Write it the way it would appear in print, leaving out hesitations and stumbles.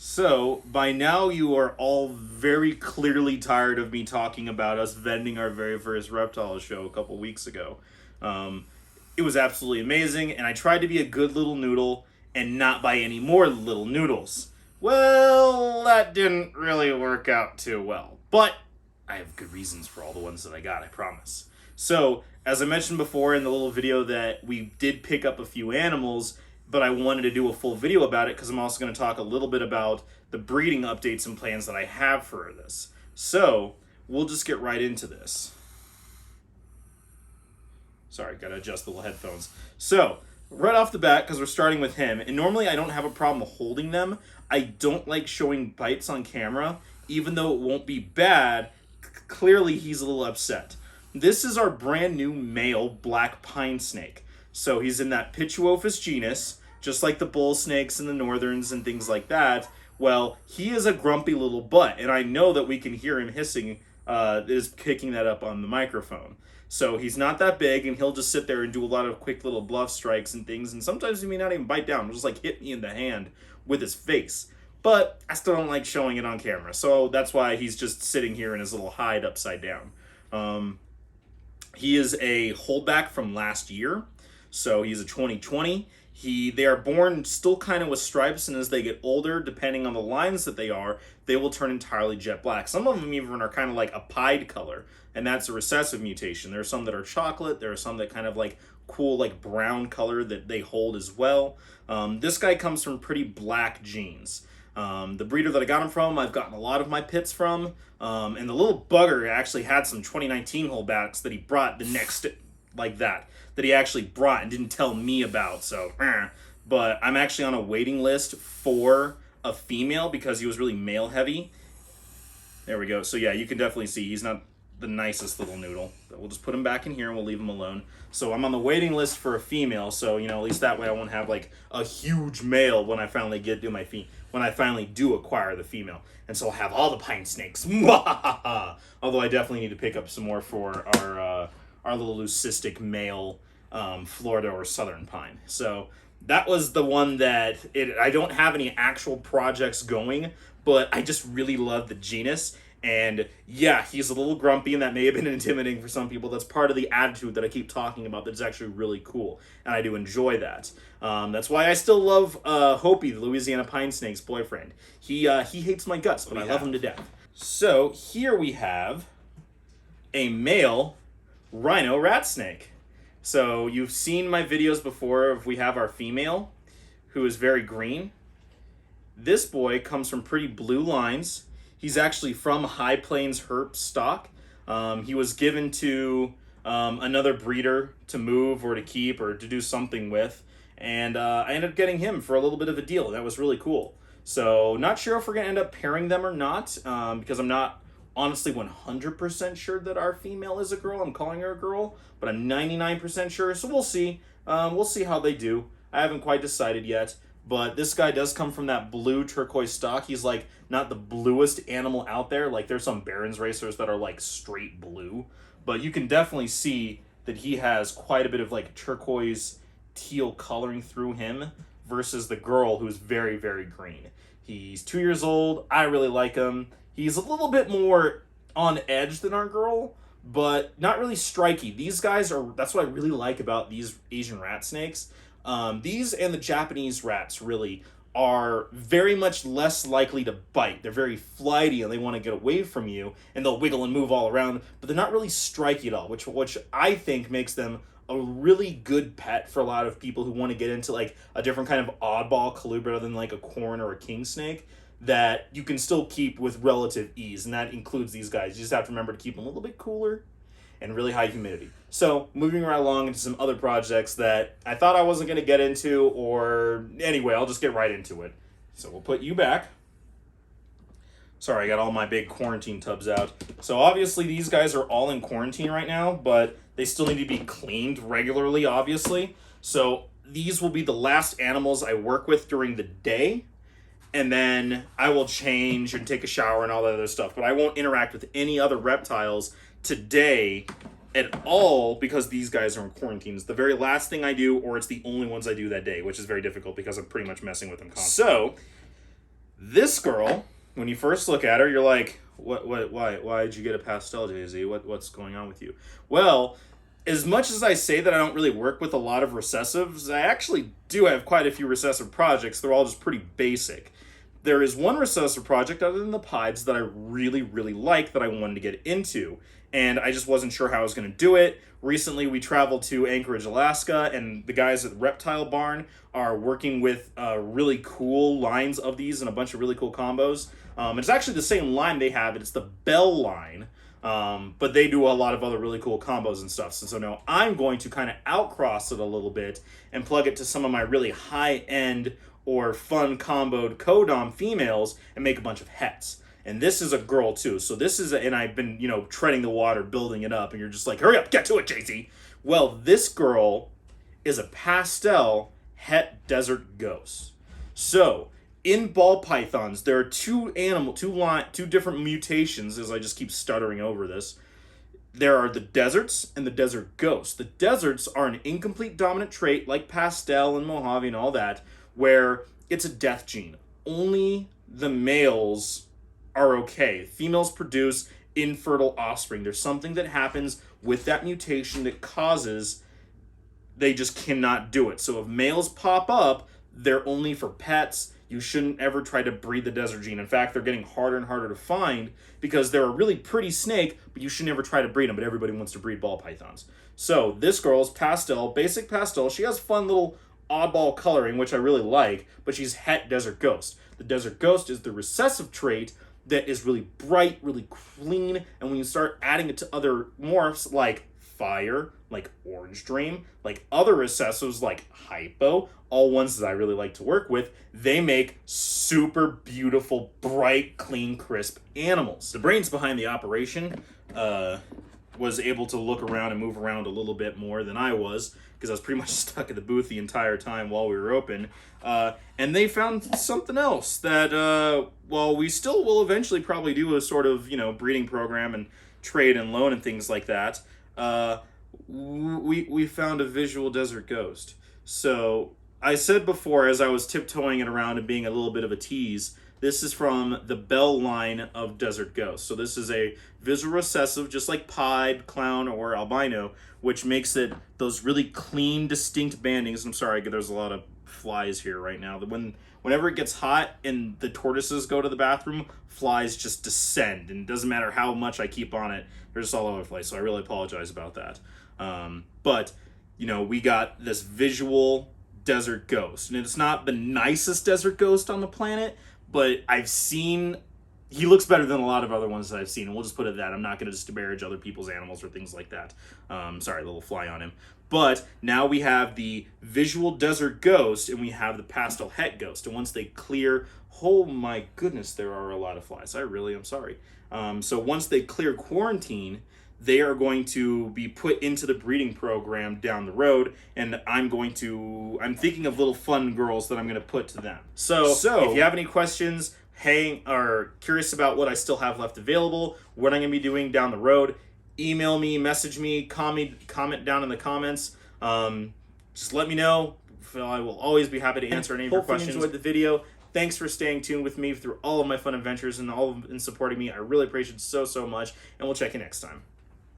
So, by now you are all very clearly tired of me talking about us vending our very first Reptile show a couple weeks ago. Um, it was absolutely amazing, and I tried to be a good little noodle and not buy any more little noodles. Well, that didn't really work out too well. But I have good reasons for all the ones that I got, I promise. So, as I mentioned before in the little video that we did pick up a few animals, but I wanted to do a full video about it because I'm also going to talk a little bit about the breeding updates and plans that I have for this. So, we'll just get right into this. Sorry, gotta adjust the little headphones. So, right off the bat, because we're starting with him, and normally I don't have a problem holding them, I don't like showing bites on camera, even though it won't be bad. Clearly, he's a little upset. This is our brand new male black pine snake. So he's in that Pituophis genus, just like the bull snakes and the northerns and things like that. Well, he is a grumpy little butt, and I know that we can hear him hissing, is picking that up on the microphone. So he's not that big, and he'll just sit there and do a lot of quick little bluff strikes and things, and sometimes he may not even bite down. He'll just like hit me in the hand with his face. But I still don't like showing it on camera, so that's why he's just sitting here in his little hide upside down. He is a holdback from last year. So he's a 2020. They are born still kind of with stripes, and as they get older, depending on the lines that they will turn entirely jet black. Some of them even are kind of like a pied color, and that's a recessive mutation. There are some that are chocolate. There are some that kind of like cool like brown color that they hold as well. This guy comes from pretty black genes. The breeder that I got him from, I've gotten a lot of my pits from, and the little bugger actually had some 2019 holdbacks that he brought the next like that he actually brought and didn't tell me about. So, but I'm actually on a waiting list for a female because he was really male heavy. There we go. So yeah, you can definitely see he's not the nicest little noodle. But we'll just put him back in here and we'll leave him alone. So I'm on the waiting list for a female. So, you know, at least that way I won't have like a huge male when I finally when I finally do acquire the female. And so I'll have all the pine snakes. Although I definitely need to pick up some more for our little leucistic male Florida or southern pine. So that was the one that I don't have any actual projects going, but I just really love the genus. And yeah, he's a little grumpy, and that may have been intimidating for some people. That's part of the attitude that I keep talking about that's actually really cool, and I do enjoy that. That's why I still love Hopi, the Louisiana pine snake's boyfriend. He hates my guts, but I love him to death. So here we have a male Rhino Rat Snake. So you've seen my videos before of we have our female, who is very green. This boy comes from pretty blue lines. He's actually from High Plains Herp stock. He was given to another breeder to move or to keep or to do something with. And I ended up getting him for a little bit of a deal. That was really cool. So not sure if we're going to end up pairing them or not, because I'm not honestly 100% sure that our female is a girl. I'm calling her a girl, but I'm 99% sure. So we'll see. We'll see how they do. I haven't quite decided yet. But this guy does come from that blue turquoise stock. He's like not the bluest animal out there. Like there's some Barons racers that are like straight blue. But you can definitely see that he has quite a bit of like turquoise teal coloring through him versus the girl who's very, very green. He's 2 years old. I really like him. He's a little bit more on edge than our girl, but not really striky. These guys that's what I really like about these Asian rat snakes. These and the Japanese rats really are very much less likely to bite. They're very flighty and they want to get away from you, and they'll wiggle and move all around, but they're not really striky at all, which I think makes them a really good pet for a lot of people who want to get into like a different kind of oddball colubrid other than like a corn or a king snake that you can still keep with relative ease, and that includes these guys. You just have to remember to keep them a little bit cooler and really high humidity. So moving right along into some other projects that I thought I wasn't going to get into, or anyway, I'll just get right into it. So we'll put you back. Sorry, I got all my big quarantine tubs out. So obviously these guys are all in quarantine right now, but they still need to be cleaned regularly, obviously. So these will be the last animals I work with during the day, and then I will change and take a shower and all that other stuff. But I won't interact with any other reptiles today at all because these guys are in quarantine. It's the very last thing I do, or it's the only ones I do that day, which is very difficult because I'm pretty much messing with them constantly. So This girl, when you first look at her, you're like, why did you get a Pastel, Jay-Z? What's going on with you? Well, as much as I say that I don't really work with a lot of recessives, I actually do have quite a few recessive projects. They're all just pretty basic. There is one recessive project other than the Pieds that I really, really like that I wanted to get into, and I just wasn't sure how I was going to do it. Recently, we traveled to Anchorage, Alaska, and the guys at the Reptile Barn are working with really cool lines of these and a bunch of really cool combos. It's actually the same line they have. It's the Bell line, but they do a lot of other really cool combos and stuff. So now I'm going to kind of outcross it a little bit and plug it to some of my really high-end or fun comboed Codom females and make a bunch of hets. And this is a girl too. So this is, and I've been, treading the water, building it up, and you're just like, hurry up, get to it, JC. Well, this girl is a Pastel Het Desert Ghost. So in ball pythons, there are two different mutations, as I just keep stuttering over this. There are the deserts and the desert ghosts. The deserts are an incomplete dominant trait like Pastel and Mojave and all that, where it's a death gene. Only the males are okay. Females produce infertile offspring. There's something that happens with that mutation that causes they just cannot do it. So if males pop up, they're only for pets. You shouldn't ever try to breed the desert gene. In fact, they're getting harder and harder to find because they're a really pretty snake, but you should never try to breed them, but everybody wants to breed ball pythons. So this girl's Pastel, basic Pastel. She has fun little oddball coloring, which I really like, but she's Het Desert Ghost. The Desert Ghost is the recessive trait that is really bright, really clean, and when you start adding it to other morphs like Fire, like Orange Dream, like other recessives like Hypo, all ones that I really like to work with, they make super beautiful, bright, clean, crisp animals. The brains behind the operation was able to look around and move around a little bit more than I was, because I was pretty much stuck at the booth the entire time while we were open. And they found something else that, well, we still will eventually probably do a sort of, breeding program and trade and loan and things like that. We found a visual desert ghost. So I said before, as I was tiptoeing it around and being a little bit of a tease, this is from the Bell line of desert ghosts. So this is a visual recessive, just like Pied, Clown, or Albino, which makes it those really clean, distinct bandings. I'm sorry, there's a lot of flies here right now. Whenever it gets hot and the tortoises go to the bathroom, flies just descend, and it doesn't matter how much I keep on it, they're just all over the place. So I really apologize about that. But we got this visual desert ghost, and it's not the nicest desert ghost on the planet, but he looks better than a lot of other ones that I've seen, and we'll just put it at that. I'm not going to disparage other people's animals or things like that. Sorry, a little fly on him. But now we have the visual desert ghost, and we have the Pastel Het ghost. And once they clear, oh my goodness, there are a lot of flies. I'm sorry. So once they clear quarantine, they are going to be put into the breeding program down the road, and I'm thinking of little fun girls that I'm going to put to them. So if you have any questions, or curious about what I still have left available, what I'm going to be doing down the road, email me, message me, comment down in the comments. Just let me know. I will always be happy to answer any of your questions. Hopefully you enjoyed the video. Thanks for staying tuned with me through all of my fun adventures and supporting me. I really appreciate it so much, and we'll check you next time.